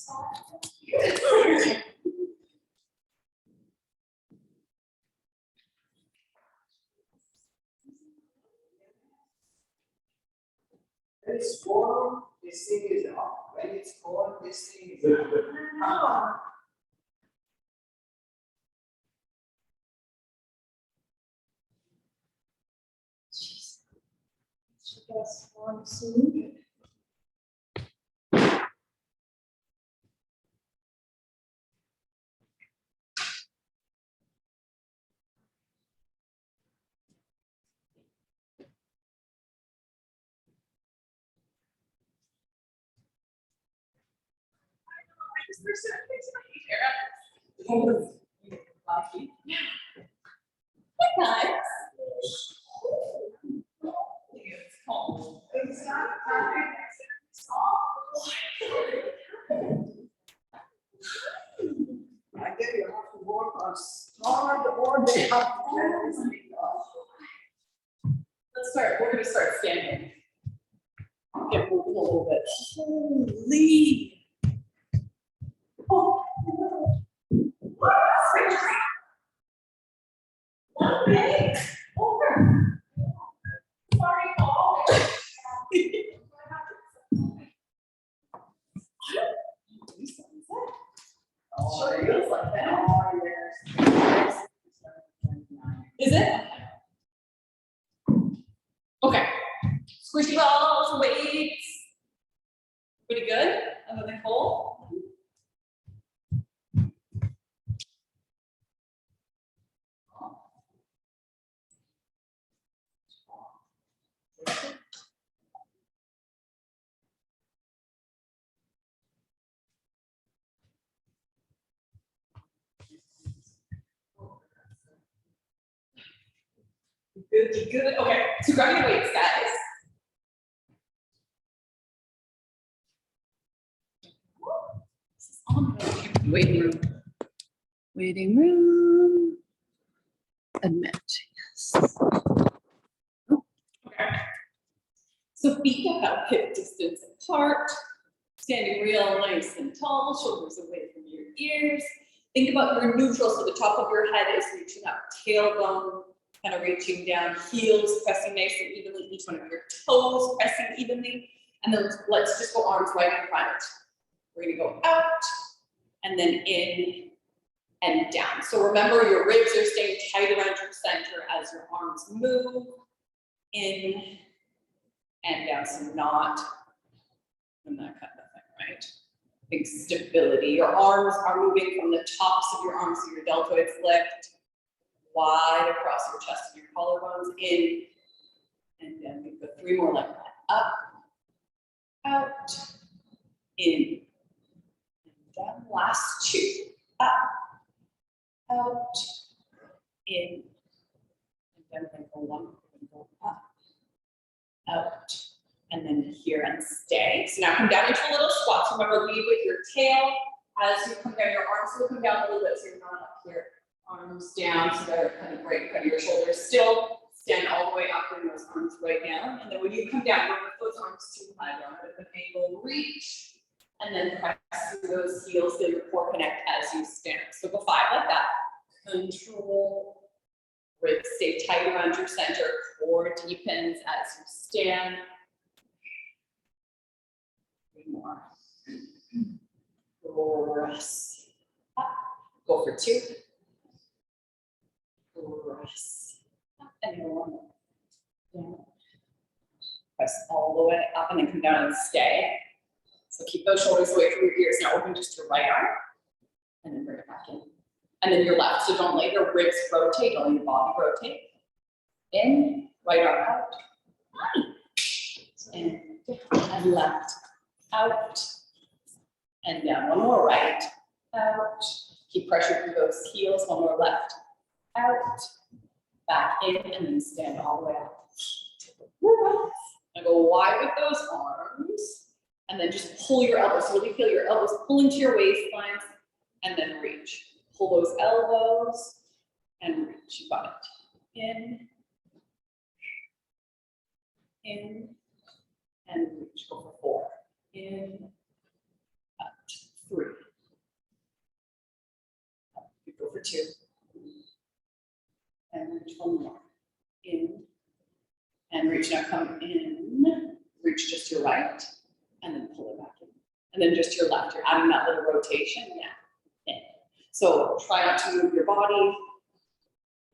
When it's warm, this thing is up. When it's cold, this thing is up. Yes, one soon. I get you have to work on hard or they have to let this thing off. Let's start. We're going to start standing. Get moved a little bit. Holy. Oh. Okay. Over. Sorry, Paul. Sure feels like that. Is it? Okay. Squishy balls, weights. Pretty good? Other than cold? Good, good. Okay, so grab your weights, guys. Waiting room. Waiting room. Admit, yes. Okay. So feet about hip distance apart. Standing real nice and tall, shoulders away from your ears. Think about your neutral, so the top of your head is reaching up, tailbone kind of reaching down, heels pressing nice and evenly, each one of your toes pressing evenly. And then let's just go arms right in front. We're gonna go out and then in and down. So remember, your ribs are staying tight around your center as your arms move in and down, so not and that kind of thing, right? Big stability. Your arms are moving from the tops of your arms, so your deltoids lift wide across your chest and your collarbones, in and then we go 3 more like that. Up, out, in, and down. Last 2. Up, out, in, and then we go 1, we go up, out, and then here and stay. So now come down into a little squat. So remember, lead with your tail. As you come down, your arms will come down a little bit, so you're not up here. Arms down, so they're kind of right in front of your shoulders. Still stand all the way up, bring those arms right down. And then when you come down, don't lift those arms too high, down at an angle, reach, and then press through those heels, so your core connect as you stand. So go 5 like that. Control. Ribs stay tight around your center. Core deepens as you stand. 3 more. Press up. Go for 2. Press up and then 1 more. Down. Press all the way up and then come down and stay. So keep those shoulders away from your ears. Now open just your right arm and then bring it back in. And then your left. So don't let your ribs rotate, only your body rotate. In, right arm out. In, and left, out, and down. 1 more right, out. Keep pressure through those heels. 1 more left, out, back in, and then stand all the way up. Now go wide with those arms, and then just pull your elbows. So really feel your elbows pulling to your waistlines, and then reach. Pull those elbows, and reach. You got it. In, and reach. Go for 4. In, out, 3. 2. And reach one more. In. And reach, now come in. Reach just to your right. And then pull it back in. And then just to your left. You're adding that little rotation. Yeah. In. So try not to move your body. You're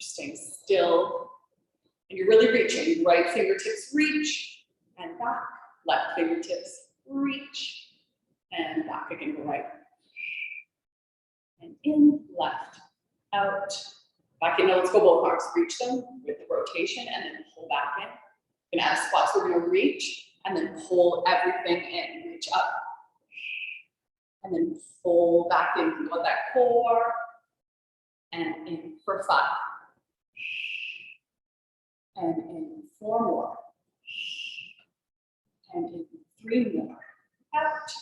staying still. And you're really reaching. Right fingertips reach. And back. Left fingertips reach. And back again, go right. And in, left, out. Back in, now let's go both arms. Reach them with the rotation and then pull back in. We're gonna add a squat, so we're gonna reach and then pull everything in. Reach up. And then pull back in. Think about that core. And in for 5. And in 4 more. And in 3 more. Out.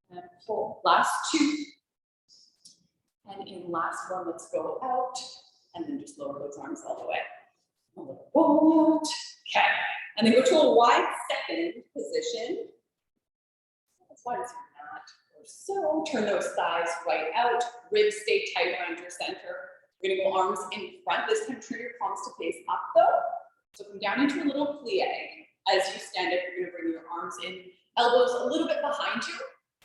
And pull. Last 2. And in last one, let's go out. And then just lower those arms all the way. A little roll out. Okay. And then go to a wide second position. As wide as you're not. Or so. Turn those thighs right out. Ribs stay tight around your center. We're gonna go arms in front. This time turn your palms to face up though. So come down into a little plie. As you stand up, you're gonna bring your arms in. Elbows a little bit behind you.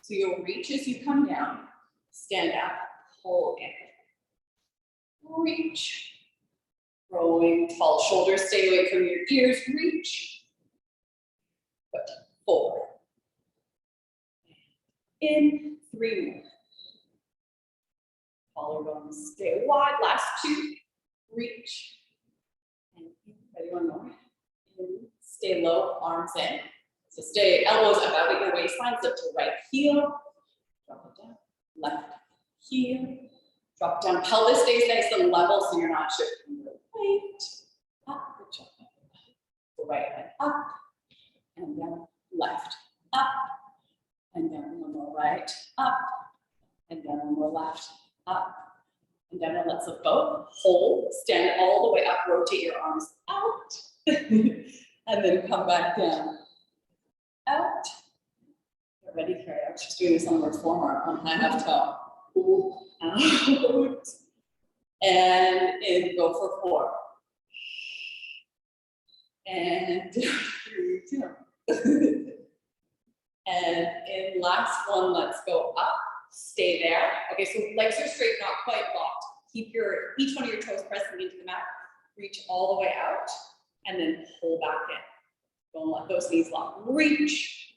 So you'll reach as you come down. Stand up. Pull in. Reach. Growing tall shoulders, stay away from your ears. Reach. Good. 4. In. 3 more. Collarbones stay wide. Last 2. Reach. And ready, 1 more. In. Stay low, arms in. So stay elbows about at your waistline. Lift to right heel. Drop it down. Left heel. Drop down. Pelvis stays nice and level so you're not shifting your weight. Up. Good job. Go right leg up. And down. Left. Up. And down. 1 more right. Up. And down. 1 more left. Up. And down. And let's lift both. Hold. Stand all the way up. Rotate your arms out. And then come back down. Out. Get ready, Carrie. I was just doing this on the reformer on high half toe. Out. And in, go for 4. And 3, 2. And in last one, let's go up. Stay there. Okay, so legs are straight, not quite locked. Keep each one of your toes pressing into the mat. Reach all the way out. And then pull back in. Don't let those knees lock. Reach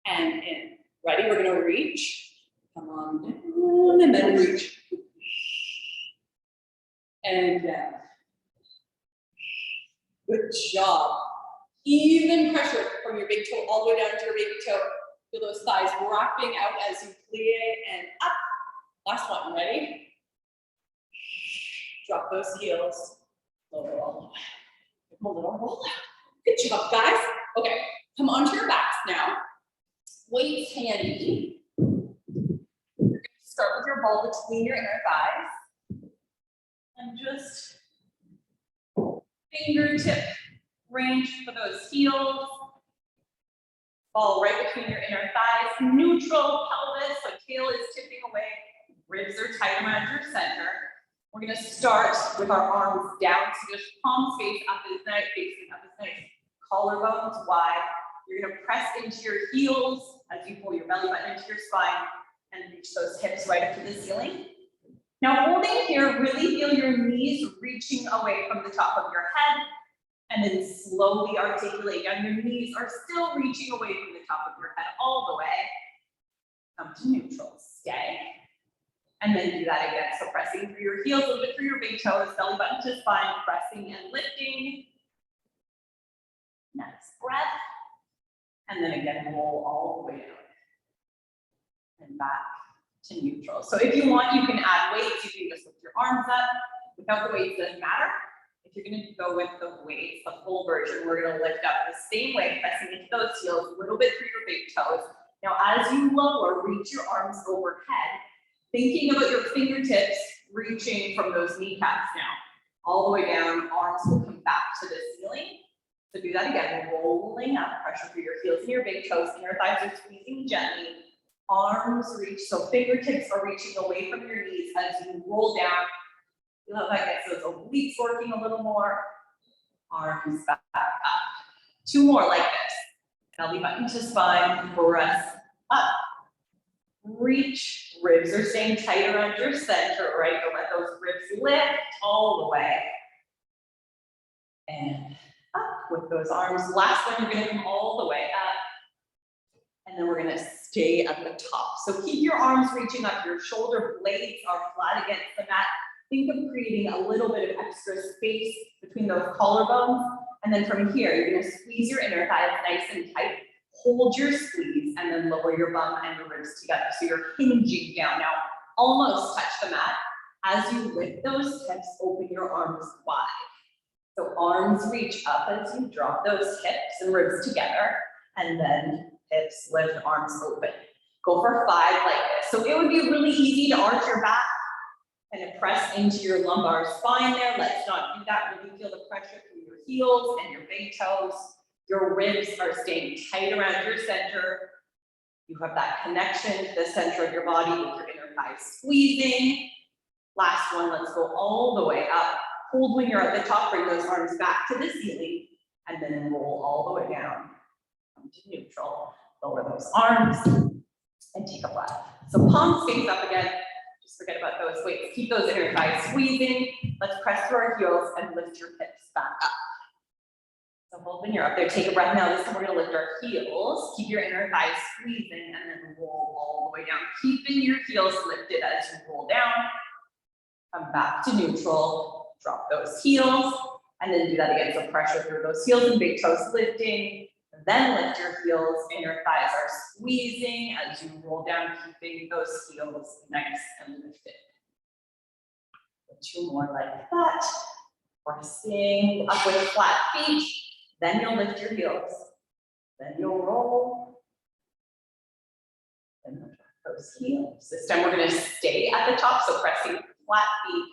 and in. Ready? We're gonna reach. Come on down and then reach. And down. Good job. Even pressure from your big toe all the way down to your baby toe. Feel those thighs wrapping out as you plie and up. Last one. Ready? Drop those heels. Lower all the way. A little roll out. Good job, guys. Okay, come onto your backs now. Weights handy. You're going to start with your ball between your inner thighs. And just fingertip range for those heels. Ball right between your inner thighs. Neutral pelvis, so tail is tipping away. Ribs are tight around your center. We're gonna start with our arms down, so just palms face up as nice, facing up as nice. Collarbones wide. You're gonna press into your heels as you pull your belly button into your spine and reach those hips right up to the ceiling. Now holding here, really feel your knees reaching away from the top of your head and then slowly articulate down. Your knees are still reaching away from the top of your head all the way. Come to neutral, stay. And then do that again. So pressing through your heels, a little bit through your big toes, belly button to spine, pressing and lifting. Nice breath. And then again, roll all the way down. And back to neutral. So if you want, you can add weights. You can just lift your arms up. Without the weights, doesn't matter. If you're gonna go with the weights, the full version, we're gonna lift up the same way, pressing into those heels, a little bit through your big toes. Now, as you lower, reach your arms overhead. Thinking about your fingertips reaching from those kneecaps now. All the way down, arms will come back to the ceiling. So do that again, rolling up, pressure through your heels and your big toes, inner thighs are squeezing gently. Arms reach, so fingertips are reaching away from your knees as you roll down, Feel how that gets those obliques working a little more. Arms back up. 2 more like this. Belly button to spine, press up. Reach, ribs are staying tight around your center, right? Don't let those ribs lift all the way. And up with those arms. Last one, you're gonna come all the way up. And then we're gonna stay at the top. So keep your arms reaching up. Your shoulder blades are flat against the mat. Think of creating a little bit of extra space between those collarbones. And then from here, you're gonna squeeze your inner thighs nice and tight. Hold your squeeze and then lower your bum and your ribs together. So you're hinging down. Now, almost touch the mat. As you lift those hips, open your arms wide. So arms reach up as you drop those hips and ribs together. And then hips lift, arms open. Go for 5 like this. So it would be really easy to arch your back and press into your lumbar spine there. Let's not do that. Really feel the pressure through your heels and your big toes. Your ribs are staying tight around your center. You have that connection to the center of your body with your inner thighs squeezing. Last one, let's go all the way up. Hold when you're at the top, bring those arms back to the ceiling, and then roll all the way down. Come to neutral, lower those arms, and take a breath. So palms face up again. Just forget about those weights. Keep those inner thighs squeezing. Let's press through our heels and lift your hips back up. So hold when you're up there, take a breath. Now this time we're gonna lift our heels. Keep your inner thighs squeezing and then roll all the way down. Keeping your heels lifted as you roll down. Come back to neutral, drop those heels, and then do that again. So pressure through those heels and big toes lifting. Then lift your heels, inner thighs are squeezing as you roll down, keeping those heels nice and lifted. 2 more like that. Pressing up with flat feet. Then you'll lift your heels. Then you'll roll. Then you'll drop those heels. This time we're gonna stay at the top, so pressing flat feet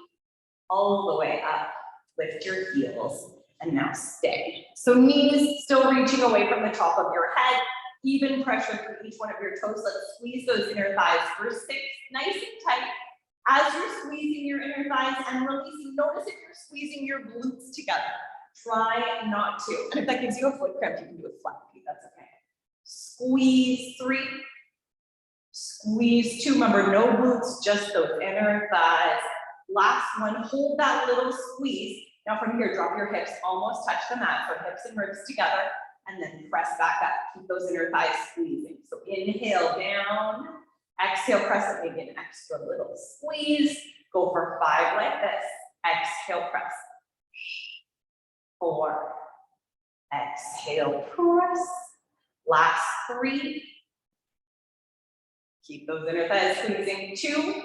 all the way up. Lift your heels. And now stay. So knees still reaching away from the top of your head. Even pressure through each one of your toes. Let's squeeze those inner thighs for 6, nice and tight. As you're squeezing your inner thighs and releasing, notice if you're squeezing your glutes together. Try not to. And if that gives you a foot cramp, you can do a flat feet, that's okay. Squeeze 3. Squeeze 2. Remember, no glutes, just those inner thighs. Last one, hold that little squeeze. Now from here, drop your hips, almost touch the mat, so hips and ribs together, and then press back up. Keep those inner thighs squeezing. So inhale down, exhale, press it, maybe an extra little squeeze. Go for 5 like this. Exhale, press. 4. Exhale, press. Last 3. Keep those inner thighs squeezing. 2.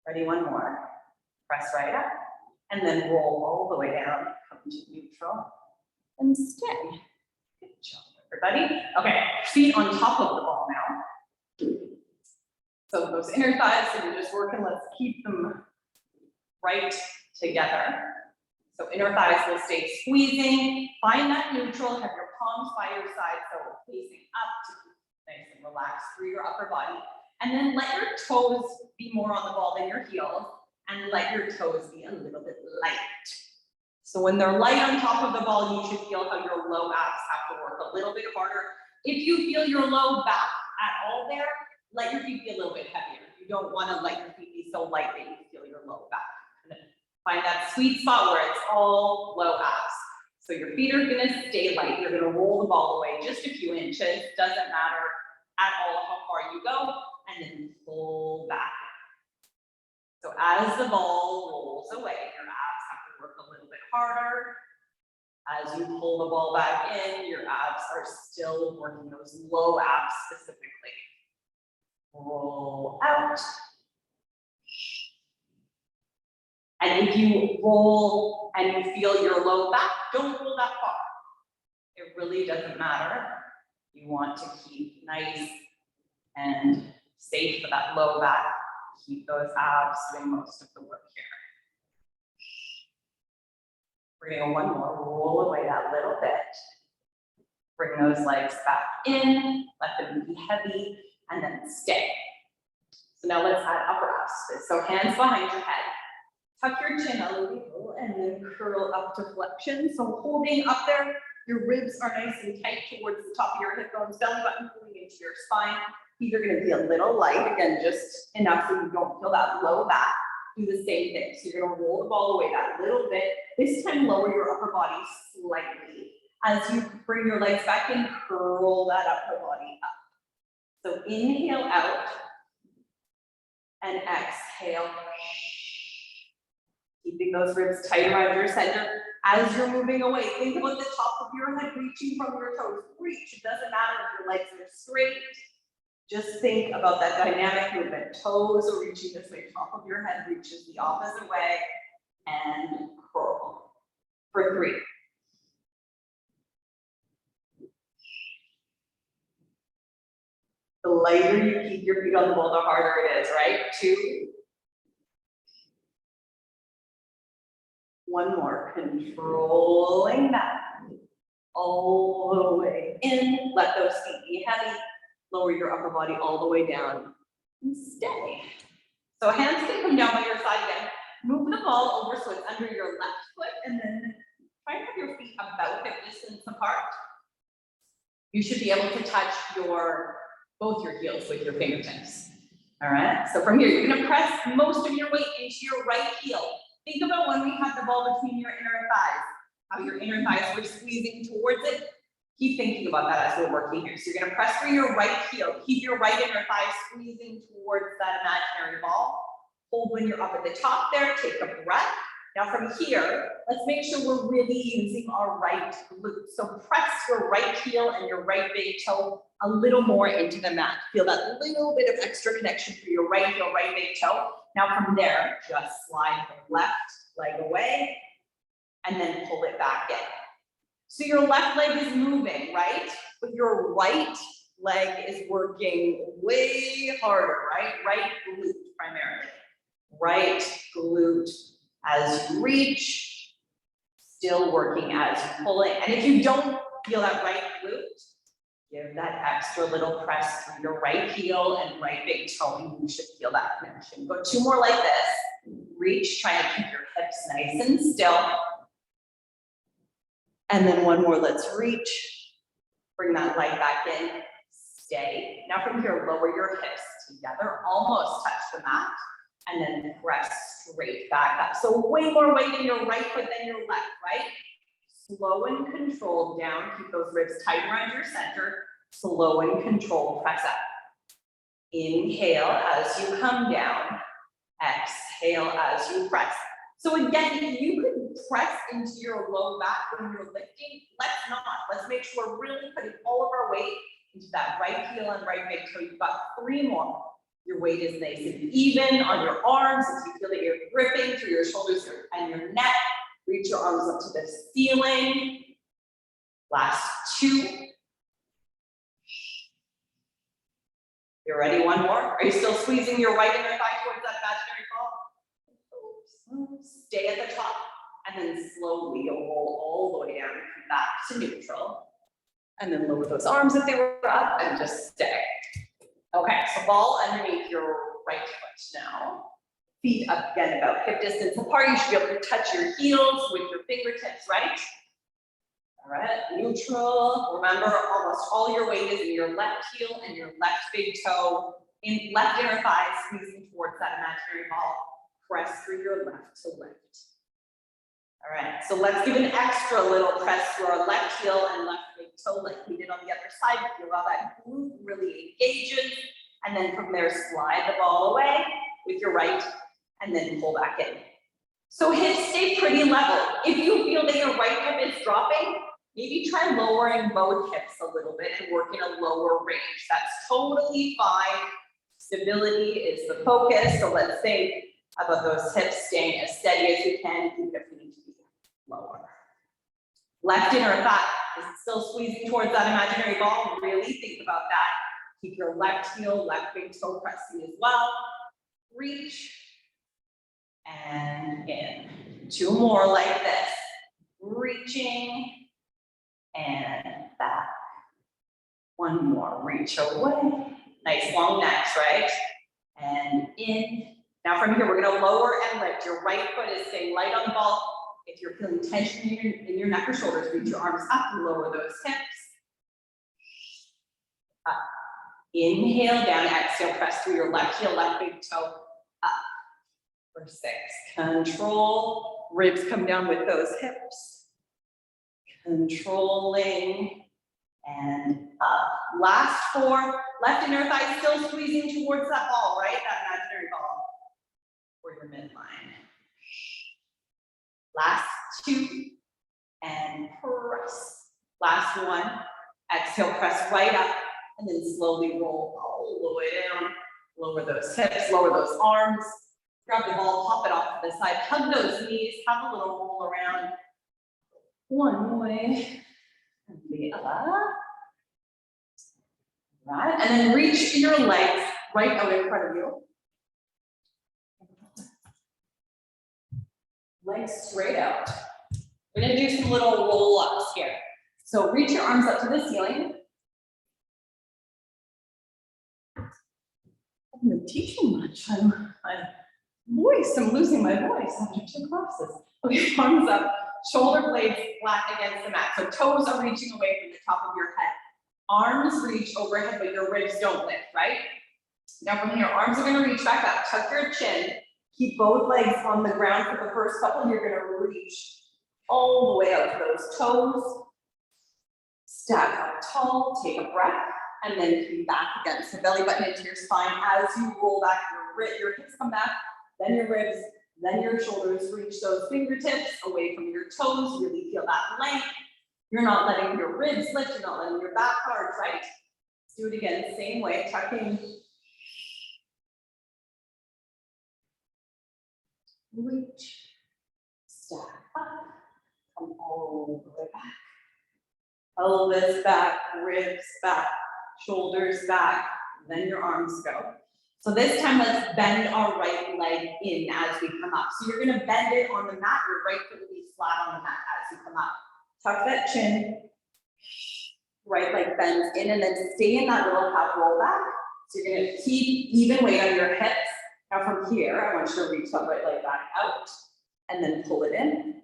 Ready, 1 more. Press right up. And then roll all the way down, come to neutral, and stay. Good job, everybody. Okay, feet on top of the ball now. So those inner thighs that you're just working, let's keep them right together. So inner thighs will stay squeezing. Find that neutral, have your palms by your side, so facing up to keep nice and relaxed through your upper body. And then let your toes be more on the ball than your heels. And let your toes be a little bit light. So when they're light on top of the ball, you should feel how your low abs have to work a little bit harder. If you feel your low back at all there, let your feet be a little bit heavier. You don't want to let your feet be so light that you feel your low back. And then find that sweet spot where it's all low abs. So your feet are gonna stay light. You're gonna roll the ball away just a few inches. Doesn't matter at all how far you go. And then pull back. So as the ball rolls away, your abs have to work a little bit harder. As you pull the ball back in, your abs are still working those low abs specifically. Roll out. And if you roll and you feel your low back, don't roll that far. It really doesn't matter. You want to keep nice and safe for that low back. Keep those abs doing most of the work here. We're gonna go 1 more, roll away that little bit. Bring those legs back in, let them be heavy, and then stay. So now let's add upper abs to this. So hands behind your head. Tuck your chin a little and then curl up to flexion. So holding up there, your ribs are nice and tight towards the top of your hip bones, belly button pulling into your spine. Feet are gonna be a little light, again, just enough so you don't feel that low back. Do the same thing. So you're gonna roll the ball away that little bit. This time lower your upper body slightly. As you bring your legs back in, curl that upper body up. So inhale out and exhale. Keeping those ribs tight around your center. As you're moving away, think about the top of your head reaching from your toes. Reach, it doesn't matter if your legs are straight. Just think about that dynamic movement. Toes are reaching this way, top of your head reaches the opposite way, and curl. For 3. The lighter you keep your feet on the ball, the harder it is, right? 2. 1 more, controlling that. All the way in, let those feet be heavy. Lower your upper body all the way down and stay. So hands can come down by your side again. Move the ball over so it's under your left foot and then try and have your feet about hip distance apart. You should be able to touch both your heels with your fingertips. All right, so from here, you're gonna press most of your weight into your right heel. Think about when we had the ball between your inner thighs, how your inner thighs were squeezing towards it. Keep thinking about that as we're working here. So you're gonna press through your right heel. Keep your right inner thigh squeezing towards that imaginary ball. Hold when you're up at the top there, take a breath. Now from here, let's make sure we're really using our right glute. So press your right heel and your right big toe a little more into the mat. Feel that little bit of extra connection through your right heel, right big toe. Now from there, just slide the left leg away and then pull it back in. So your left leg is moving, right? But your right leg is working way harder, right? Right glute primarily. Right glute as you reach, still working as you pull in. And if you don't feel that right glute, give that extra little press through your right heel and right big toe, and you should feel that connection. Go 2 more like this. Reach, try to keep your hips nice and still. And then 1 more, let's reach. Bring that leg back in, stay. Now from here, lower your hips together, almost touch the mat, and then press straight back up. So way more weight in your right foot than your left, right? Slow and controlled down, keep those ribs tight around your center. Slow and controlled, press up. Inhale as you come down, exhale as you press. So again, if you could press into your low back when you're lifting, let's not. Let's make sure we're really putting all of our weight into that right heel and right big toe. You've got 3 more. Your weight is nice and even on your arms. If you feel that you're gripping through your shoulders and your neck, reach your arms up to the ceiling. Last 2. You ready? 1 more. Are you still squeezing your right inner thigh towards that imaginary ball? Stay at the top and then slowly you'll roll all the way down back to neutral. And then lower those arms if they were up and just stay. Okay, so ball underneath your right foot now. Feet up again about hip distance apart. You should be able to touch your heels with your fingertips, right? All right, neutral. Remember, almost all your weight is in your left heel and your left big toe, in left inner thigh, squeezing towards that imaginary ball. Press through your left to lift. All right, so let's give an extra little press through our left heel and left big toe like we did on the other side. Feel how that glute really engages. And then from there, slide the ball away with your right and then pull back in. So hips stay pretty level. If you feel that your right hip is dropping, maybe try lowering both hips a little bit and work in a lower range. That's totally fine. Stability is the focus. So let's think about those hips staying as steady as you can, even if we need to be lower. Left inner thigh is still squeezing towards that imaginary ball. Really think about that. Keep your left heel, left big toe pressing as well. Reach and in. 2 more like this. Reaching and back. 1 more. Reach away. Nice long necks, right? and in. Now from here, we're gonna lower and lift. Your right foot is staying light on the ball. If you're feeling tension in your neck or shoulders, reach your arms up and lower those hips. Up. Inhale down, exhale, press through your left heel, left big toe, up. For 6, control, ribs come down with those hips. Controlling, and up. Last 4, left inner thigh still squeezing towards that ball, right? That imaginary ball, or your midline. Last 2, and press. Last 1, exhale, press right up, and then slowly roll all the way down. Lower those hips, lower those arms. Grab the ball, pop it off to the side, hug those knees, have a little roll around. One way, and the other. Right, and then reach your legs right out in front of you. Legs straight out. We're gonna do some little roll ups here. So reach your arms up to the ceiling. I'm not teaching much. I'm losing my voice after 2 classes. Okay, arms up, shoulder blades flat against the mat. So toes are reaching away from the top of your head. Arms reach overhead, but your ribs don't lift, right? Now from here, arms are gonna reach back up, tuck your chin, keep both legs on the ground for the first couple, and you're gonna reach all the way out to those toes. Stack up tall, take a breath, and then come back against the belly button into your spine. As you roll back, your hips come back, then your ribs, then your shoulders. Reach those fingertips away from your toes, really feel that length. You're not letting your ribs lift, you're not letting your back hard, right? Let's do it again, same way, tucking. Reach, stack up, come all the way back. Pelvis back, ribs back, shoulders back, then your arms go. So this time, let's bend our right leg in as we come up. So you're gonna bend it on the mat, your right foot will be flat on the mat as you come up. Tuck that chin, right leg bends in, and then stay in that little half roll back. So you're gonna keep even weight on your hips. Now from here, I want you to reach that right leg back out, and then pull it in,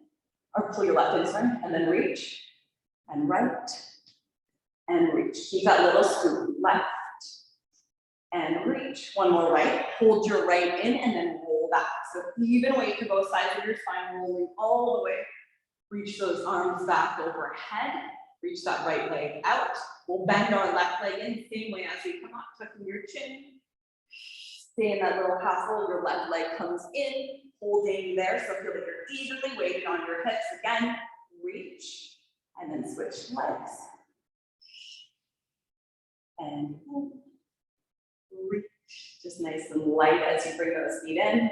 or pull your left in, sorry, and then reach, and right, and reach. Keep that little scoop, left, and reach. One more right, hold your right in, and then roll back. So even weight to both sides of your spine, rolling all the way. Reach those arms back overhead, reach that right leg out. We'll bend our left leg in, same way as we come up, tucking your chin. Stay in that little half roll, your left leg comes in, holding there, so feel like you're evenly weighted on your hips. Again, reach, and then switch legs. And reach, just nice and light as you bring those feet in.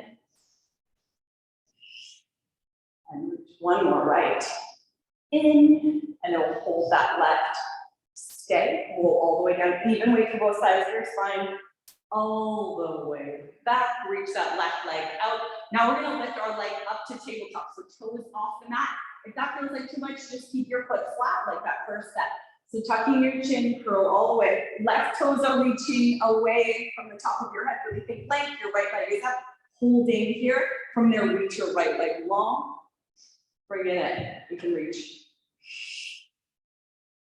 And reach, one more right, in, and then we'll hold that left, stay, roll all the way down, even weight to both sides of your spine, all the way back, reach that left leg out. Now we're gonna lift our leg up to tabletop, so toes off the mat. If that feels like too much, just keep your foot flat like that first step. So tucking your chin, curl all the way. Left toes are reaching away from the top of your head, really think length, your right leg is up, holding here. From there, reach your right leg long. Bring it in, you can reach.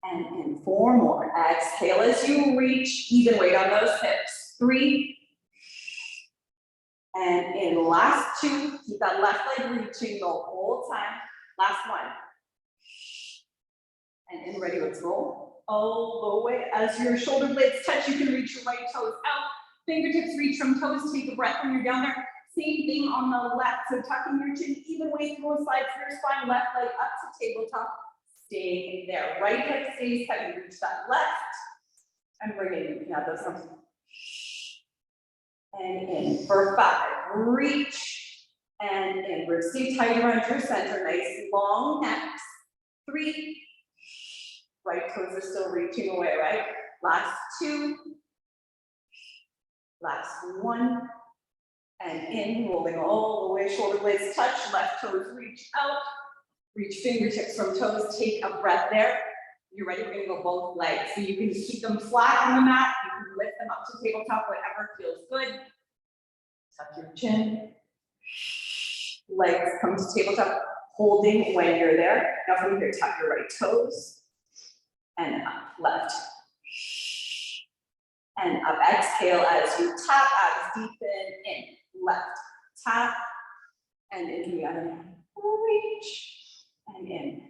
And in 4 more, exhale as you reach, even weight on those hips. 3. And in last 2, keep that left leg reaching the whole time. Last 1. And in ready, let's roll. All the way, as your shoulder blades touch, you can reach your right toes out. Fingertips reach from toes, take a breath when you're down there. Same thing on the left, so tucking your chin, even weight both sides of your spine, left leg up to tabletop, staying there. Right hip stays tight, reach that left, and bring it in, you can have those arms. And in for 5, reach, and in, ribs stay tight around your center, nice long necks. 3, right toes are still reaching away, right? Last 2, last 1, and in, rolling all the way, shoulder blades touch, left toes reach out, reach fingertips from toes, take a breath there. You're ready, we're gonna go both legs. So you can keep them flat on the mat, you can lift them up to tabletop, whatever feels good. Tuck your chin. Legs come to tabletop, holding when you're there. Now from here, tap your right toes. And up, left. And up, exhale as you tap, abs deepen, in, left, tap, and into the other hand. Reach, and in.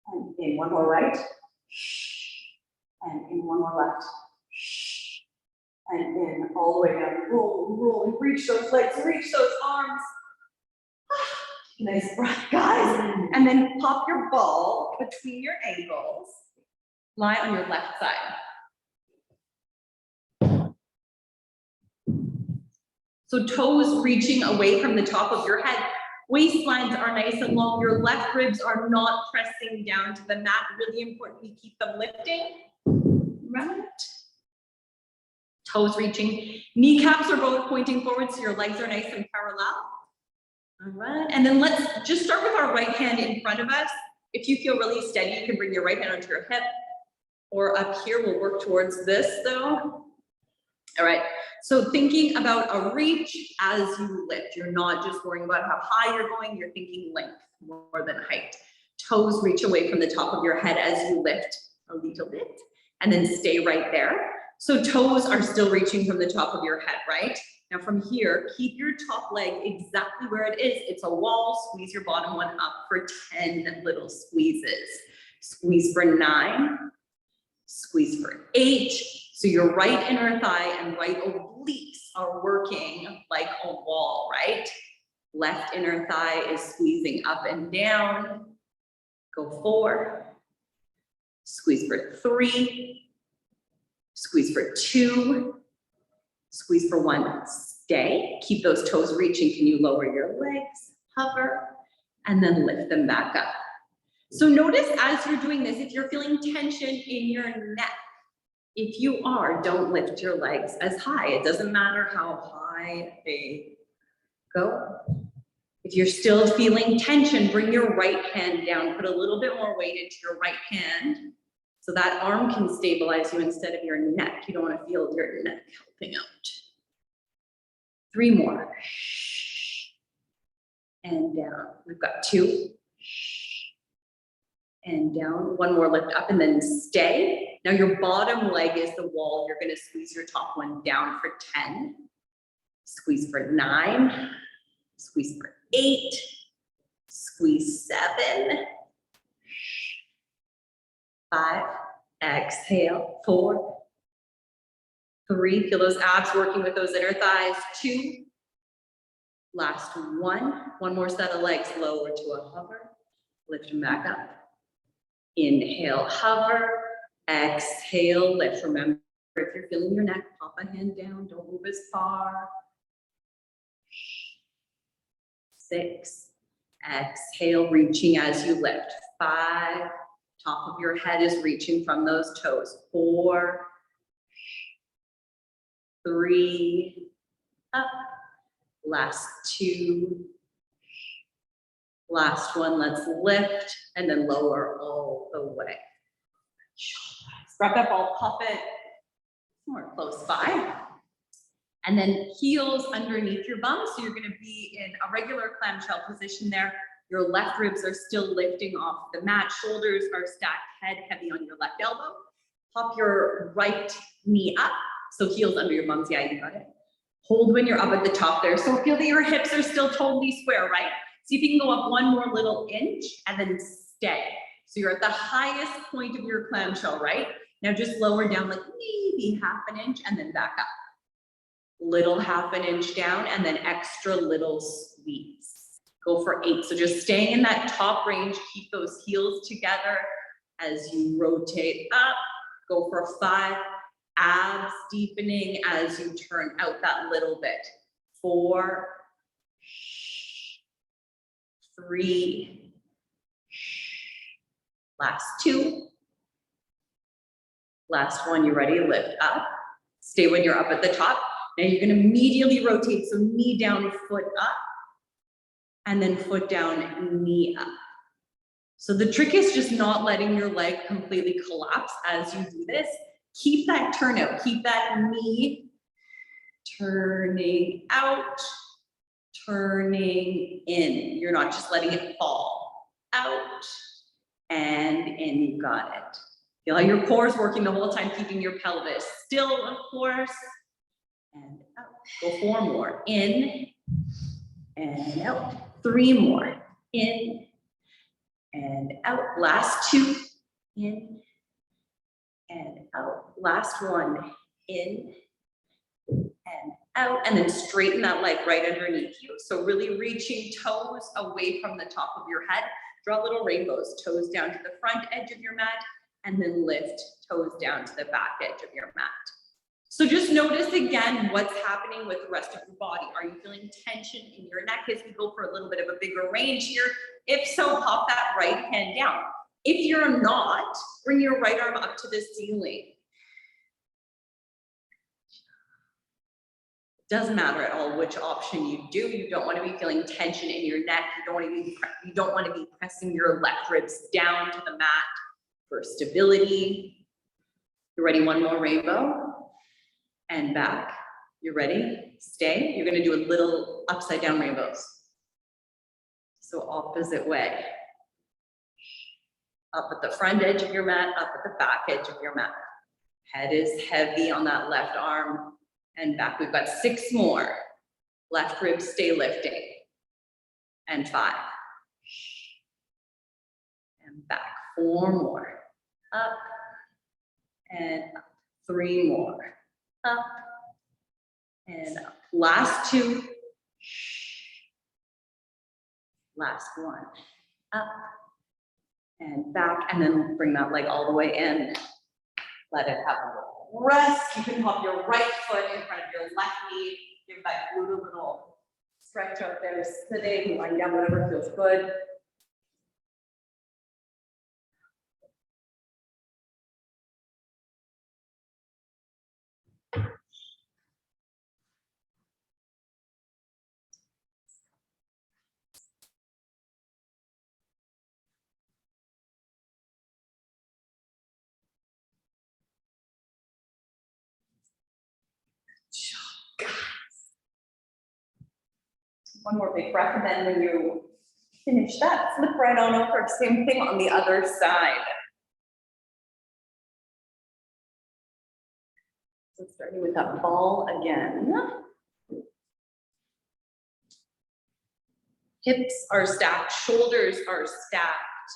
And in, one more right. And in, one more left. And in, all the way down, roll, roll, and reach those legs, reach those arms. Nice breath, guys. And then pop your ball between your ankles. Lie on your left side. So toes reaching away from the top of your head. Waistlines are nice and long. Your left ribs are not pressing down to the mat. Really important we keep them lifting. Right. Toes reaching. Kneecaps are both pointing forward, so your legs are nice and parallel. All right, and then let's just start with our right hand in front of us. If you feel really steady, you can bring your right hand onto your hip, or up here, we'll work towards this though. All right, so thinking about a reach as you lift. You're not just worrying about how high you're going, you're thinking length more than height. Toes reach away from the top of your head as you lift a little bit, and then stay right there. So toes are still reaching from the top of your head, right? Now from here, keep your top leg exactly where it is. It's a wall, squeeze your bottom one up for 10 little squeezes. Squeeze for 9, squeeze for 8. So your right inner thigh and right obliques are working like a wall, right? Left inner thigh is squeezing up and down. Go 4, squeeze for 3, squeeze for 2, squeeze for 1, stay. Keep those toes reaching. Can you lower your legs, hover, and then lift them back up. So notice as you're doing this, if you're feeling tension in your neck, if you are, don't lift your legs as high. It doesn't matter how high they go. If you're still feeling tension, bring your right hand down. Put a little bit more weight into your right hand so that arm can stabilize you instead of your neck. You don't want to feel your neck helping out. 3 more. And down. We've got 2. And down. 1 more lift up and then stay. Now your bottom leg is the wall. You're going to squeeze your top one down for 10. Squeeze for 9. Squeeze for 8. Squeeze 7. 5. Exhale. 4. 3. Feel those abs working with those inner thighs. 2. Last 1. 1 more set of legs. Lower to a hover. Lift them back up. Inhale, hover. Exhale, lift. Remember, if you're feeling your neck, pop a hand down. Don't move as far. 6. Exhale, reaching as you lift. 5. Top of your head is reaching from those toes. 4. 3. Up. Last 2. Last 1, let's lift and then lower all the way. Grab that ball, pop it more close by. And then heels underneath your bum. So you're gonna be in a regular clamshell position there. Your left ribs are still lifting off the mat. Shoulders are stacked, head heavy on your left elbow. Pop your right knee up. So heels under your bums, yeah, you got it. Hold when you're up at the top there. So feel that your hips are still totally square, right? See if you can go up 1 more little inch and then stay. So you're at the highest point of your clamshell, right? Now just lower down like maybe ½ an inch and then back up. Little ½ an inch down and then extra little squeeze. Go for 8. So just staying in that top range, keep those heels together as you rotate up. Go for 5. Abs deepening as you turn out that little bit. 4. 3. Last 2. Last 1, you ready? Lift up. Stay when you're up at the top. Now you're gonna immediately rotate. So knee down, foot up. And then foot down, knee up. So the trick is just not letting your leg completely collapse as you do this. Keep that turnout, keep that knee turning out, turning in. You're not just letting it fall. Out and in, you got it. Feel how your core is working the whole time, keeping your pelvis still, of course. And out. Go 4 more. In and out. 3 more. In and out. Last 2. In and out. Last 1. In and out. And then straighten that leg right underneath you. So really reaching toes away from the top of your head. Draw little rainbows. Toes down to the front edge of your mat. And then lift toes down to the back edge of your mat. So just notice again what's happening with the rest of your body. Are you feeling tension in your neck as we go for a little bit of a bigger range here? If so, pop that right hand down. If you're not, bring your right arm up to the ceiling. Doesn't matter at all which option you do. You don't want to be feeling tension in your neck. You don't want to be pressing your left ribs down to the mat for stability. You ready? 1 more rainbow. And back. You ready? Stay. You're going to do a little upside down rainbows. So opposite way. Up at the front edge of your mat, up at the back edge of your mat. Head is heavy on that left arm and back. We've got 6 more. Left ribs stay lifting. And 5. And back. 4 more. Up and up. 3 more. Up and up. Last 2. Last 1. Up and back. And then bring that leg all the way in. Let it have a little rest. You can pop your right foot in front of your left knee. Give that glute a little stretch out there. Sitting, lying down, whatever feels good. One more big breath, and then when you finish that, flip right on over. Same thing on the other side. So starting with that ball again. Hips are stacked, shoulders are stacked,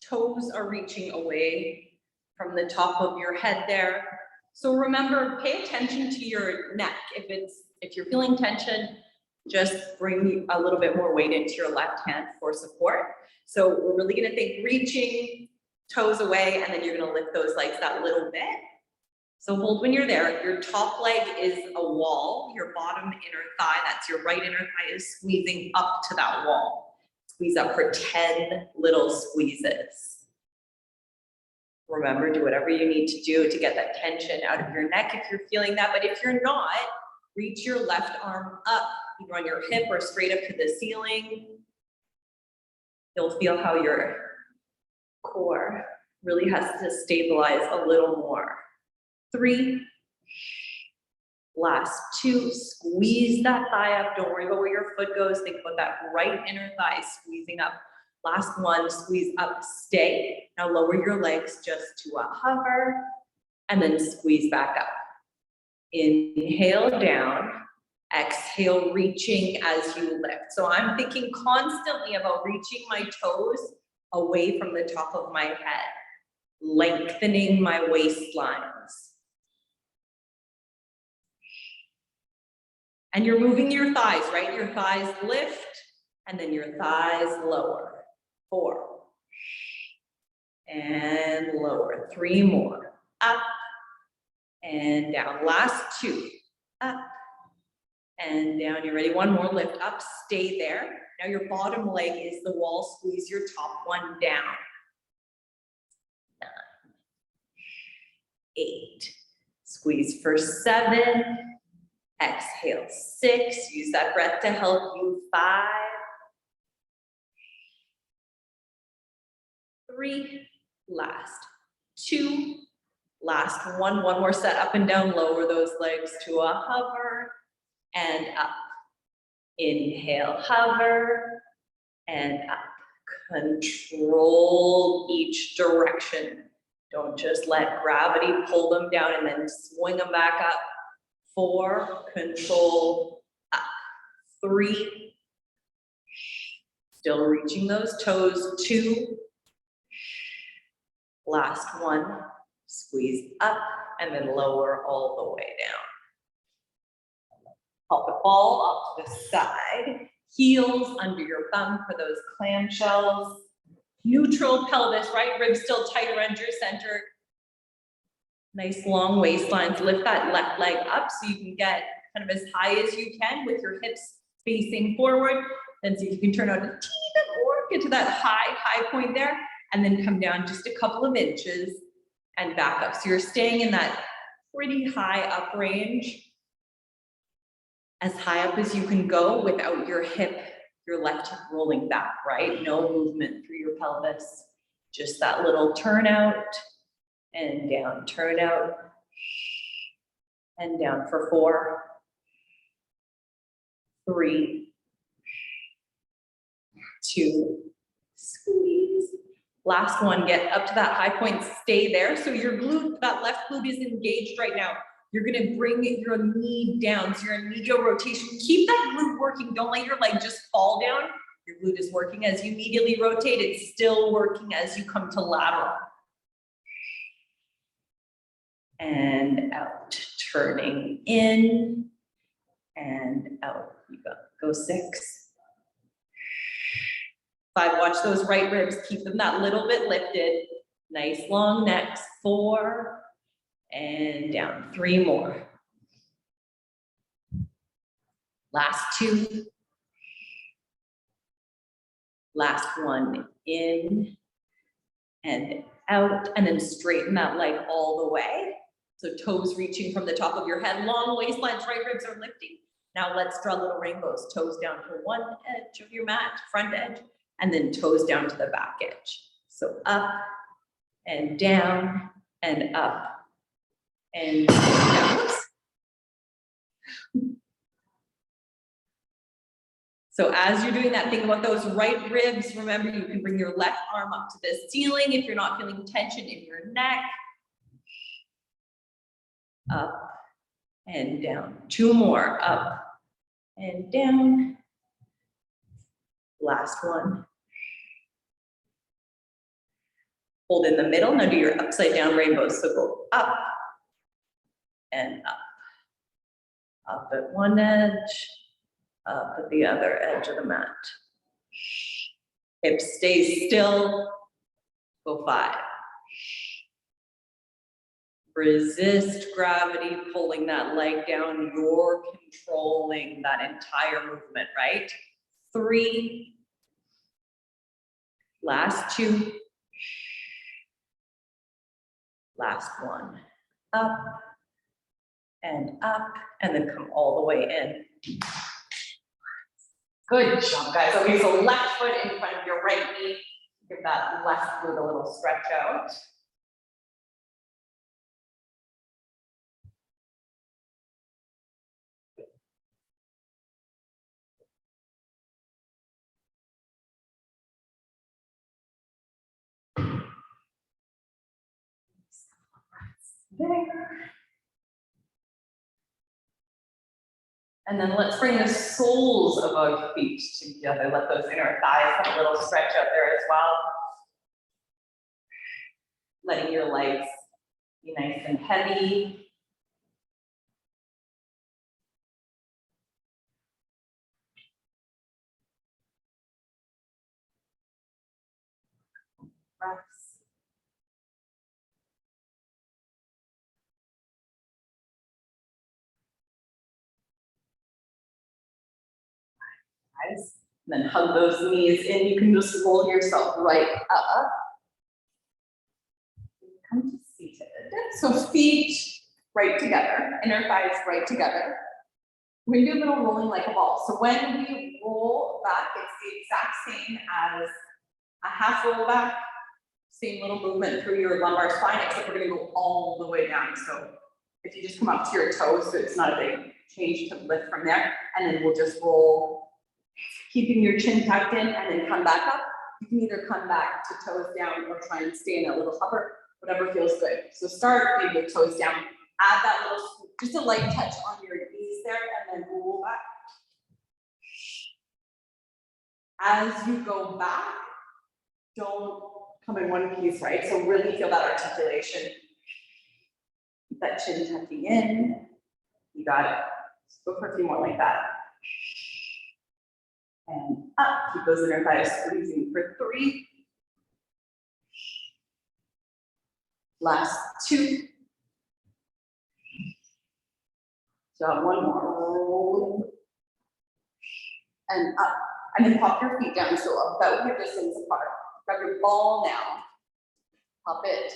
toes are reaching away from the top of your head there. So remember, pay attention to your neck. If you're feeling tension, just bring a little bit more weight into your left hand for support. So we're really gonna think reaching toes away, and then you're gonna lift those legs that little bit. So hold when you're there. Your top leg is a wall. Your bottom inner thigh, that's your right inner thigh, is squeezing up to that wall. Squeeze up for 10 little squeezes. Remember, do whatever you need to do to get that tension out of your neck if you're feeling that. But if you're not, reach your left arm up, either on your hip or straight up to the ceiling. You'll feel how your core really has to stabilize a little more. 3. Last 2. Squeeze that thigh up. Don't worry about where your foot goes. Think about that right inner thigh squeezing up. Last 1. Squeeze up. Stay. Now lower your legs just to a hover, and then squeeze back up. Inhale down. Exhale, reaching as you lift. So I'm thinking constantly about reaching my toes away from the top of my head, lengthening my waistlines. And you're moving your thighs, right? Your thighs lift, and then your thighs lower. 4. And lower. 3 more. Up and down. Last 2. Up and down. You're ready? 1 more. Lift up. Stay there. Now your bottom leg is the wall. Squeeze your top one down. 9. 8. Squeeze for 7. Exhale. 6. Use that breath to help you. 5. 3. Last 2. Last 1. 1 more set up and down. Lower those legs to a hover. and up. Inhale, hover, and up. Control each direction. Don't just let gravity pull them down and then swing them back up. 4, control, up. 3, still reaching those toes. 2, last 1, squeeze up and then lower all the way down. Pop the ball off to the side, heels under your thumb for those clamshells. Neutral pelvis, right rib still tight around your center. Nice long waistlines. Lift that left leg up so you can get kind of as high as you can with your hips facing forward. Then see if you can turn out a teeny bit more, get to that high point there, and then come down just a couple of inches and back up. So you're staying in that pretty high up range, as high up as you can go without your left hip rolling back, right? No movement through your pelvis, just that little turnout and down, turn out and down for 4, 3, 2, squeeze. Last one, get up to that high point, stay there. So your glute, that left glute is engaged right now. You're gonna bring your knee down, so you're in medial rotation. Keep that glute working, don't let your leg just fall down. Your glute is working as you medially rotate, it's still working as you come to lateral. And out, turning in and out. You go 6. 5, watch those right ribs, keep them that little bit lifted. Nice long necks. 4, and down. 3 more. Last 2. Last 1, in and out, and then straighten that leg all the way. So toes reaching from the top of your head, long waistlines, right ribs are lifting. Now let's draw little rainbows, toes down to one edge of your mat, front edge, and then toes down to the back edge. So up and down and up and down. So as you're doing that, think about those right ribs. Remember, you can bring your left arm up to the ceiling if you're not feeling tension in your neck. Up and down. 2 more, up and down. Last one. Hold in the middle. Now do your upside down rainbows. So go up and up. Up at one edge, up at the other edge of the mat. Hips stay still. Go 5. Resist gravity pulling that leg down. You're controlling that entire movement, right? 3. Last 2. Last 1. Up and up, and then come all the way in. Good job, guys. Okay, so left foot in front of your right knee. Give that left glute a little stretch out. There. And then let's bring the soles of our feet together. Let those inner thighs have a little stretch out there as well. Letting your legs be nice and heavy. Breaths. Guys, and then hug those knees in. You can just roll yourself right up. Come to seated. So feet right together, inner thighs right together. We do a little rolling like a ball. So when we roll back, it's the exact same as a half roll back. Same little movement through your lumbar spine, except we're gonna go all the way down. So if you just come up to your toes, so it's not a big change to lift from there, and then we'll just roll, keeping your chin tucked in, and then come back up. You can either come back to toes down or try and stay in that little hover, whatever feels good. So start maybe with toes down, add that little, just a light touch on your knees there, and then roll back. As you go back, don't come in one piece, right? So really feel that articulation. Keep that chin tucking in. You got it. Let's go for a few more like that. And up, keep those inner thighs squeezing for 3. Last 2. So 1 more. Roll. And up. And then pop your feet down, so about your distance apart. Grab your ball now. Pop it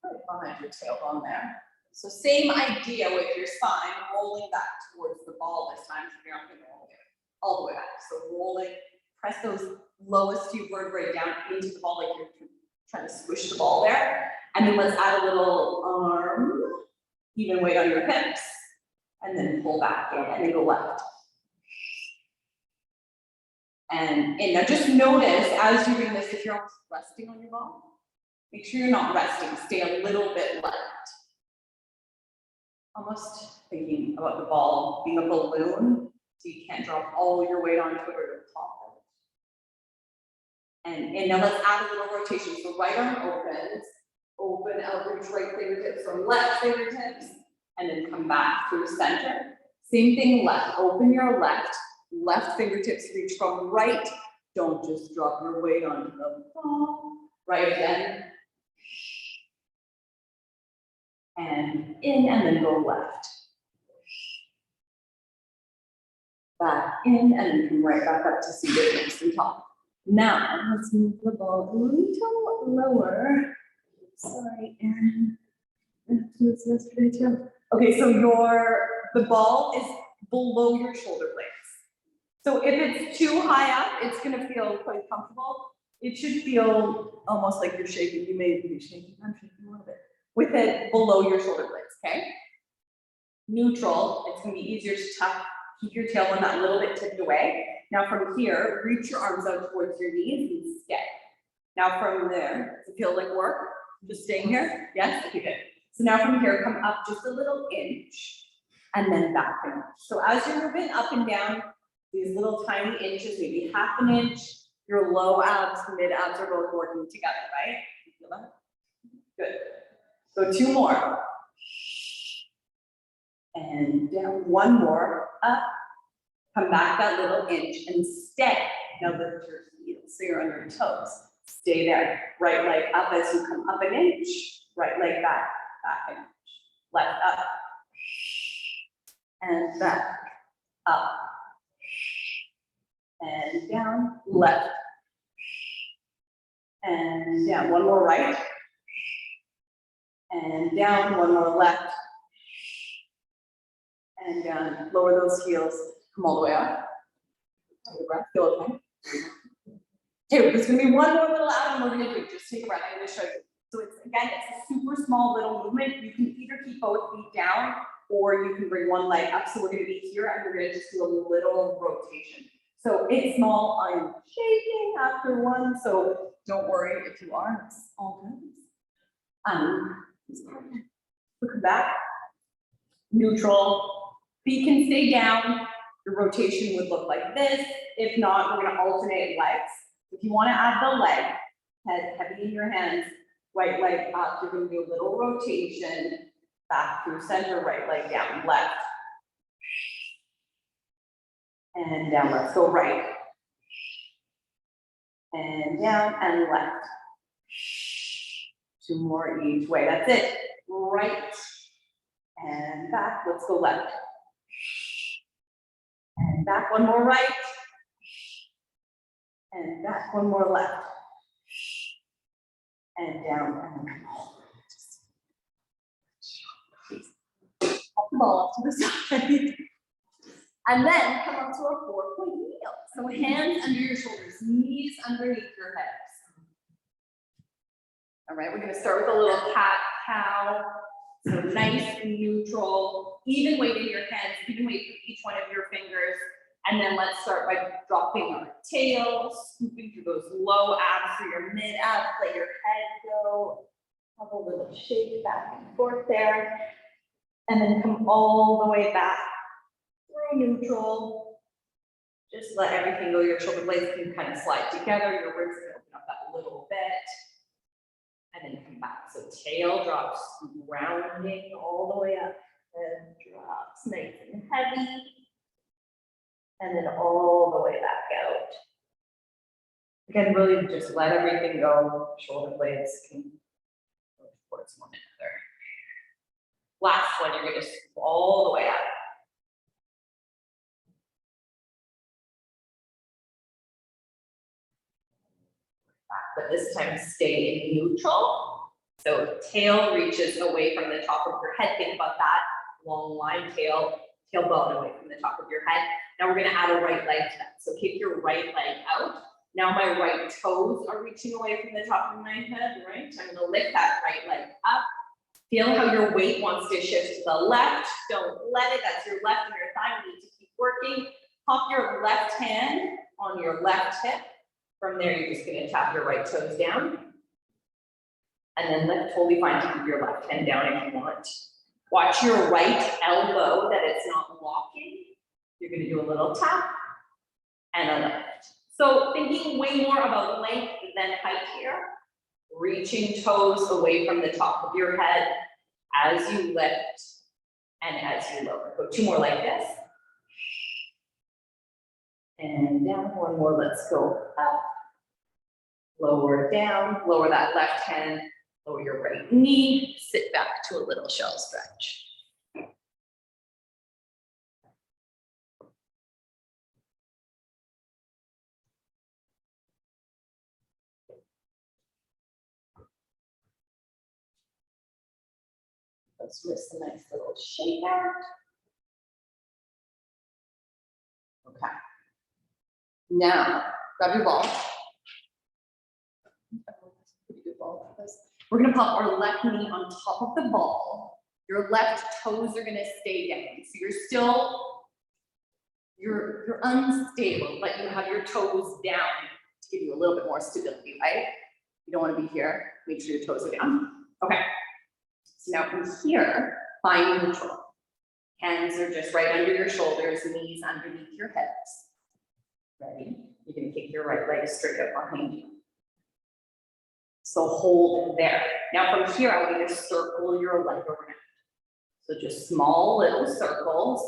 right behind your tailbone there. So same idea with your spine, rolling back towards the ball this time. So you're not going all the way back. So rolling, press those lowest 2 vertebrae down into the ball, like you're trying to squish the ball there. And then let's add a little arm, even weight on your hips, and then pull back in, and then go left. And now just notice as you're doing this, if you're resting on your ball, make sure you're not resting, stay a little bit left. Almost thinking about the ball being a balloon, so you can't drop all your weight onto it or to pop it. And now let's add a little rotation. So right arm opens, open outreach right fingertips from left fingertips, and then come back through center. Same thing left, open your left fingertips reach from right. Don't just drop your weight onto the ball. Right again. And in, and then go left. Back in, and then come right back up to seated next and top. Now, let's move the ball a little lower. Sorry, Erin. I have to do this yesterday too. Okay, so the ball is below your shoulder blades. So if it's too high up, it's gonna feel quite comfortable. It should feel almost like you're shaking. You may be shaking, I'm shaking a little bit. With it below your shoulder blades, okay? Neutral, it's gonna be easier to tuck, keep your tailbone that little bit tipped away. Now from here, reach your arms out towards your knees and stay. Now from there, does it feel like work? Just staying here? Yes? Okay, good. So now from here, come up just a little inch and then back an inch. So as you're moving up and down, these little tiny inches, maybe half an inch, your low abs, mid abs are both working together, right? You feel that? Good. So 2 more. And down, 1 more, up. Come back that little inch and stay. Now lift your heels, so you're on your toes. Stay there. Right leg up as you come up an inch. Right leg back, back an inch. Left up. And back, up. And down, left. And down, 1 more right. And down, 1 more left. And down, lower those heels, come all the way up. Take a breath, feel okay? Okay, there's gonna be 1 more little add-on we're gonna do, just take a breath, I'm gonna show you. So it's, again, it's a super small little movement. You can either keep both feet down, or you can bring 1 leg up. So we're gonna be here, and we're gonna just do a little rotation. So it's small, I'm shaking after 1, so don't worry if you are, it's all good. So come back, neutral, feet can stay down, your rotation would look like this. If not, we're gonna alternate legs. If you wanna add the leg, head heavy in your hands, right leg up, you're gonna do a little rotation, back through center, right leg down, left. And down, let's go right. And down and left. 2 more each way, that's it. Right and back, let's go left. And back, 1 more right. And back, 1 more left. And down and pop the ball off to the side. And then come up to a 4-point kneel. So hands under your shoulders, knees underneath your hips. All right, we're gonna start with a little cat-cow. So nice and neutral, even weight in your hands, even weight for each one of your fingers. And then let's start by dropping our tail, scooping through those low abs through your mid abs, let your head go. Have a little shake back and forth there. And then come all the way back through neutral. Just let everything go. Your shoulder blades can kind of slide together. Your ribs can open up that little bit. And then come back. So tail drops, rounding all the way up. And drops nice and heavy. And then all the way back out. Again, really just let everything go. Shoulder blades can go towards one another. Last one, you're going to scoop all the way up. But this time stay in neutral. So tail reaches away from the top of your head. Think about that long line tail, tailbone away from the top of your head. Now we're going to add a right leg to that. So kick your right leg out. Now my right toes are reaching away from the top of my head, right? I'm going to lift that right leg up. Feel how your weight wants to shift to the left. Don't let it. That's your left and your thigh. We need to keep working. Pop your left hand on your left hip. From there, you're just going to tap your right toes down. And then lift, totally fine to keep your left hand down if you want. Watch your right elbow that it's not locking. You're going to do a little tap and a lift. So thinking way more about length than height here. Reaching toes away from the top of your head as you lift and as you lower. Go two more like this. And down, one more, let's go up. Lower down, lower that left hand, lower your right knee, sit back to a little shell stretch. Let's wrist a nice little shake out. Okay. Now, grab your ball. Pretty good ball for this. We're gonna pop our left knee on top of the ball. Your left toes are gonna stay down. So you're still, you're unstable, but you have your toes down to give you a little bit more stability, right? You don't wanna be here, make sure your toes are down. Okay. So now from here, find neutral. Hands are just right under your shoulders, knees underneath your hips. Ready? You're gonna kick your right leg straight up behind you. So hold there. Now from here, I want you to circle your leg around. So just small little circles,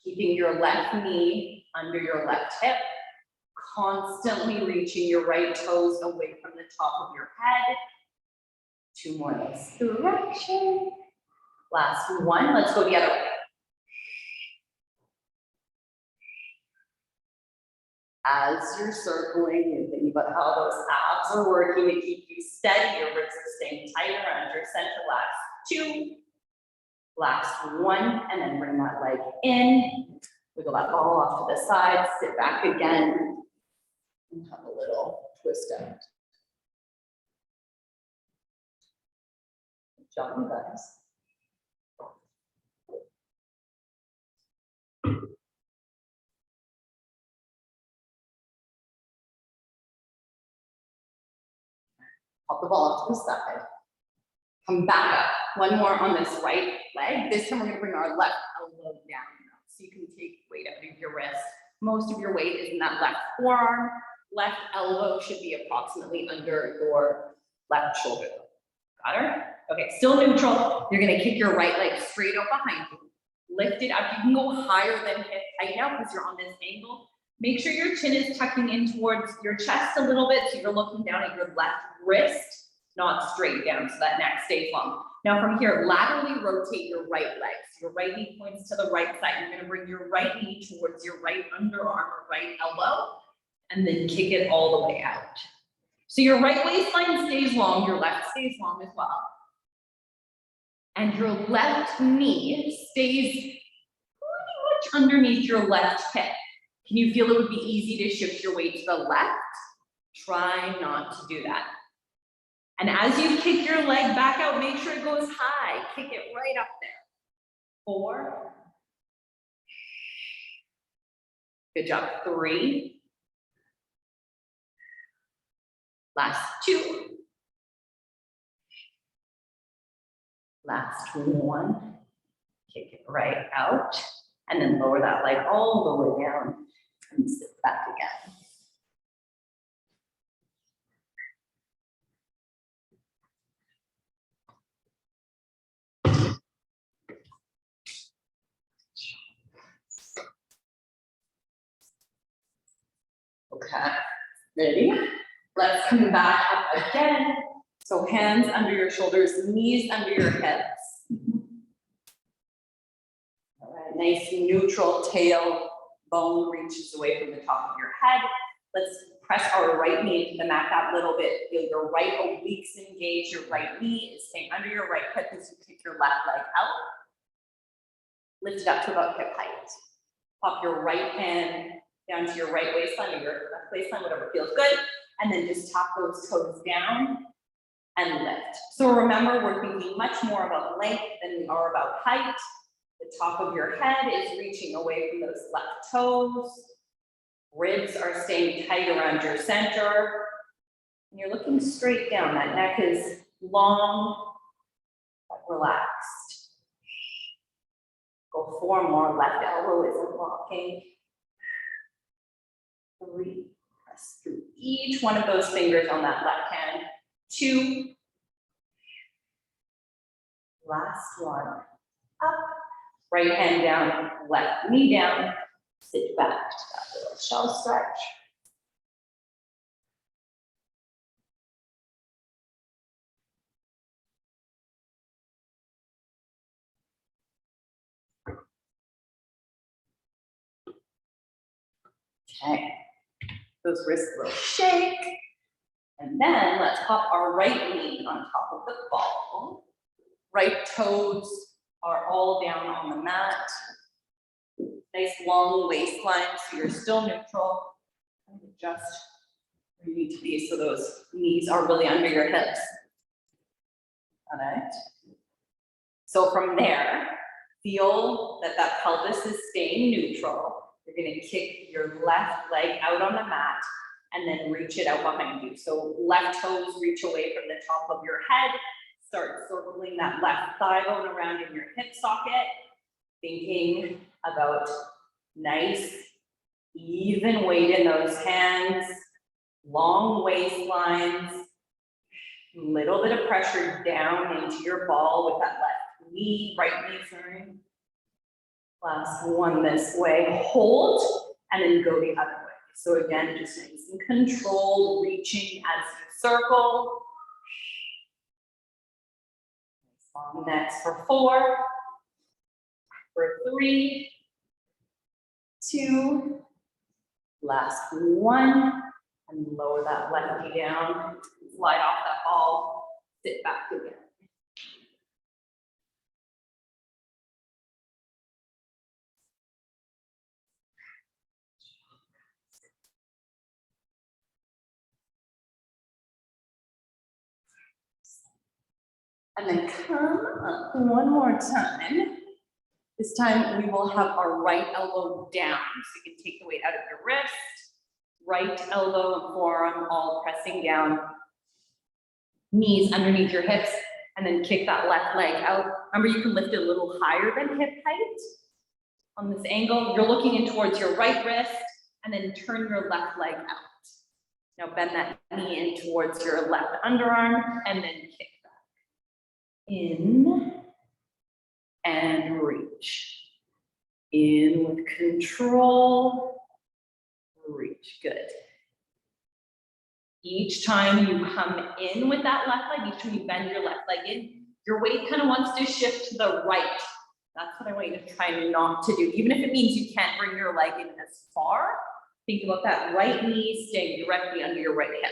keeping your left knee under your left hip, constantly reaching your right toes away from the top of your head. Two more this direction. Last one, let's go the other way. As you're circling, you're thinking about how those abs are working to keep you steady. Your ribs are staying tight around your center. Last two. Last one, and then bring that leg in. Wiggle that ball off to the side, sit back again, and have a little twist out. Good job, you guys. Pop the ball off to the side. Come back up. One more on this right leg. This time we're gonna bring our left elbow down. So you can take weight out of your wrist. Most of your weight is in that left forearm. Left elbow should be approximately under your left shoulder. Got her? Okay, still neutral. You're gonna kick your right leg straight out behind you. Lift it up. You can go higher than hip height now because you're on this angle. Make sure your chin is tucking in towards your chest a little bit, so you're looking down at your left wrist, not straight down, so that neck stays long. Now from here, laterally rotate your right leg. So your right knee points to the right side. You're gonna bring your right knee towards your right underarm or right elbow, and then kick it all the way out. So your right waistline stays long, your left stays long as well. And your left knee stays pretty much underneath your left hip. Can you feel it would be easy to shift your weight to the left? Try not to do that. And as you kick your leg back out, make sure it goes high. Kick it right up there. 4. Good job. 3. Last 2. Last 1. Kick it right out. And then lower that leg all the way down and sit back again. Okay, ready? Let's come back up again. So hands under your shoulders, knees under your hips. All right, nice neutral tailbone reaches away from the top of your head. Let's press our right knee into the mat that little bit. Feel your right obliques engage. Your right knee is staying under your right hip as you kick your left leg out. Lift it up to about hip height. Pop your right hand down to your right waistline or your left waistline, whatever feels good. And then just tap those toes down and lift. So remember, we're thinking much more about length than we are about height. The top of your head is reaching away from those left toes. Ribs are staying tight around your center. And you're looking straight down. That neck is long, but relaxed. Go 4 more. Left elbow isn't locking. 3. Press through each one of those fingers on that left hand. 2. Last 1. Up. Right hand down, left knee down. Sit back to that little shell stretch. Okay. Those wrists will shake. And then let's pop our right knee on top of the ball. Right toes are all down on the mat. Nice long waistline, so you're still neutral. And adjust where you need to be so those knees are really under your hips. All right. So from there, feel that that pelvis is staying neutral. You're going to kick your left leg out on the mat and then reach it out behind you. So left toes reach away from the top of your head. Start circling that left thigh bone around in your hip socket. Thinking about nice, even weight in those hands, long waistlines, little bit of pressure down into your ball with that left knee, right knee, sorry. Last 1 this way, hold, and then go the other way. So again, just nice and controlled, reaching as you circle. Long necks for 4, for 3, 2, last 1, and lower that left knee down, slide off that ball, sit back again. And then come up 1 more time. This time we will have our right elbow down, so you can take the weight out of your wrist. Right elbow and forearm all pressing down. Knees underneath your hips, and then kick that left leg out. Remember, you can lift it a little higher than hip height. On this angle, you're looking in towards your right wrist, and then turn your left leg out. Now bend that knee in towards your left underarm, and then kick back. In and reach. In with control, reach, good. Each time you come in with that left leg, each time you bend your left leg in, your weight kind of wants to shift to the right. That's what I want you to try not to do. Even if it means you can't bring your leg in as far, think about that right knee staying directly under your right hip.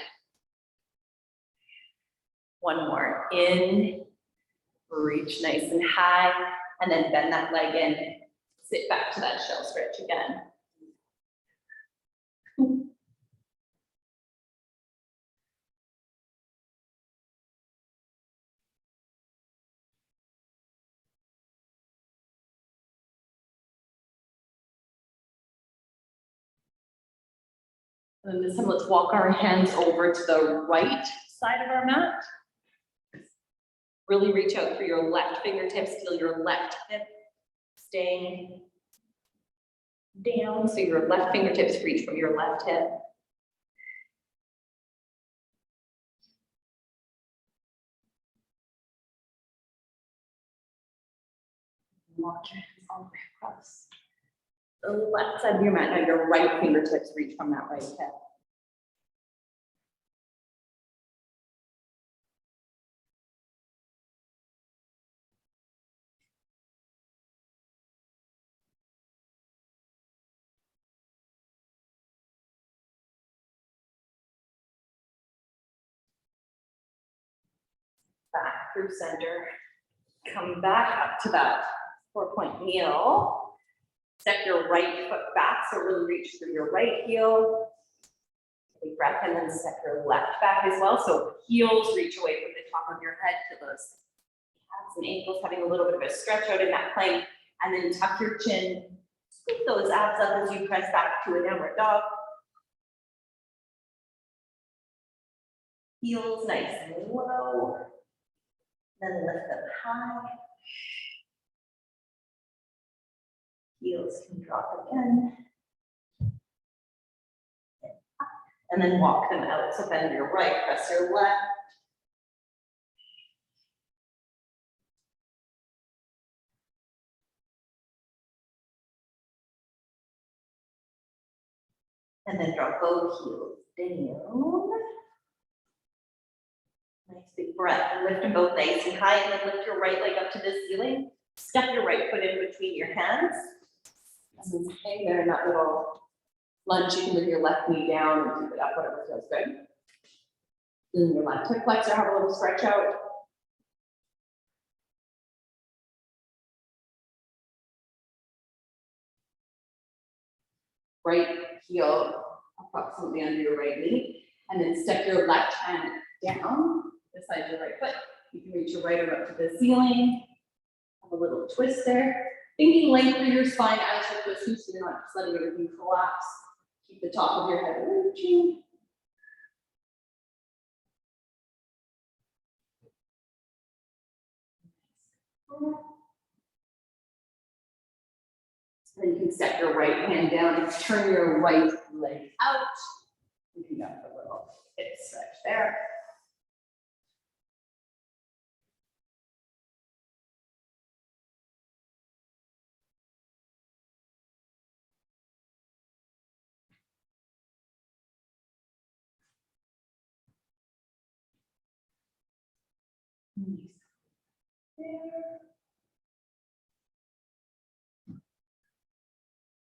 1 more, in, reach nice and high, and then bend that leg in, sit back to that shell stretch again. And then this time, let's walk our hands over to the right side of our mat. Really reach out for your left fingertips, feel your left hip staying down, so your left fingertips reach from your left hip. Walk your hands all the way across the left side of your mat. Now your right fingertips reach from that right hip. Back through center. Come back up to that 4-point kneel. Step your right foot back, so really reach through your right heel. Take a breath and then step your left back as well. So heels reach away from the top of your head to those calves and ankles, having a little bit of a stretch out in that plank. And then tuck your chin, scoop those abs up as you press back to a downward dog. Heels nice and low. Then lift them high. Heels can drop again. And then walk them out. So bend your right, press your left. And then drop both heels down. Nice big breath. And lift them both nice and high. And then lift your right leg up to the ceiling. Step your right foot in between your hands. And hang there in that little lunge. You can bring your left knee down and keep it up, whatever feels good. And your left hip flexor, have a little stretch out. Right heel approximately under your right knee. And then step your left hand down beside your right foot. You can reach your right arm up to the ceiling. Have a little twist there. Thinking length through your spine as you're twisting, so you're not just letting everything collapse. Keep the top of your head reaching. Then you can step your right hand down and turn your right leg out. You can have a little hip stretch there.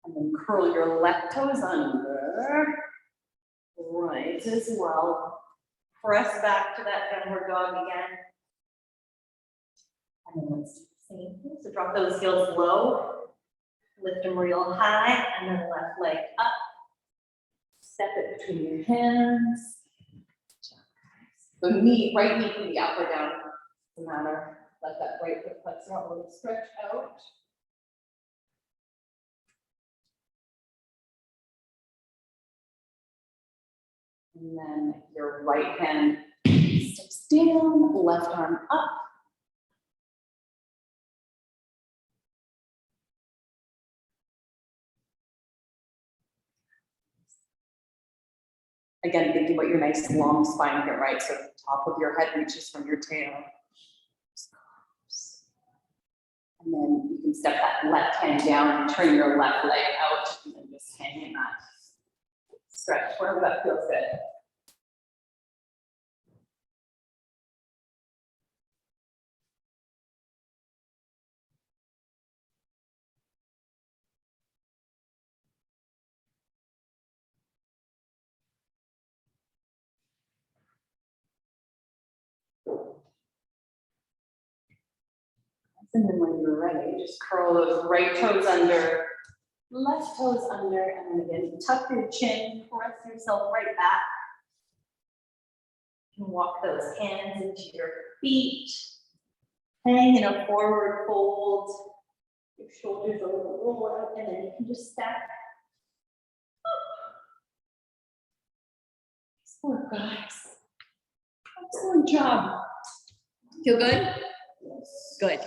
And then curl your left toes under. Right as well. Press back to that downward dog again. And then let's do the same thing. So drop those heels low. Lift them real high. And then left leg up. Step it between your hands. The knee, right knee can be up or down. Doesn't matter. Let that right foot flexor out a little stretch out. And then your right hand steps down, left arm up. Again, thinking about your nice long spine here, right? So the top of your head reaches from your tail. And then you can step that left hand down and turn your left leg out and then just hang in that stretch, wherever that feels good. And then when you're ready, just curl those right toes under, left toes under, and then again, tuck your chin, press yourself right back. You can walk those hands into your feet. Hang in a forward fold. Your shoulders a little roll out, and then you can just stack up. Poor guys. Excellent job. Feel good? Good.